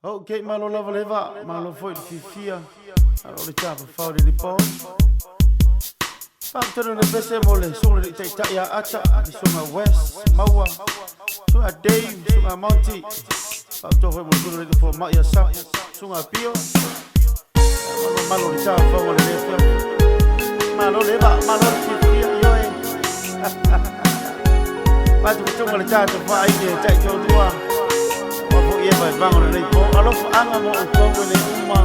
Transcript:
Okay, malo lava leva, malo foi de fifia. Allora ciao, fare di po'. Faccio le pese mole, sono di ya acha, sono West, Maua, sono Dave, sono Monty. Faccio fue molto di po' ma ya sa, sono Pio. Malo di ciao, fare le pese. Malo leva, malo di fifia, yo Faccio le ciao, fai che c'è giù tua. Ia vai bangun nei po alo anga mo ko le uma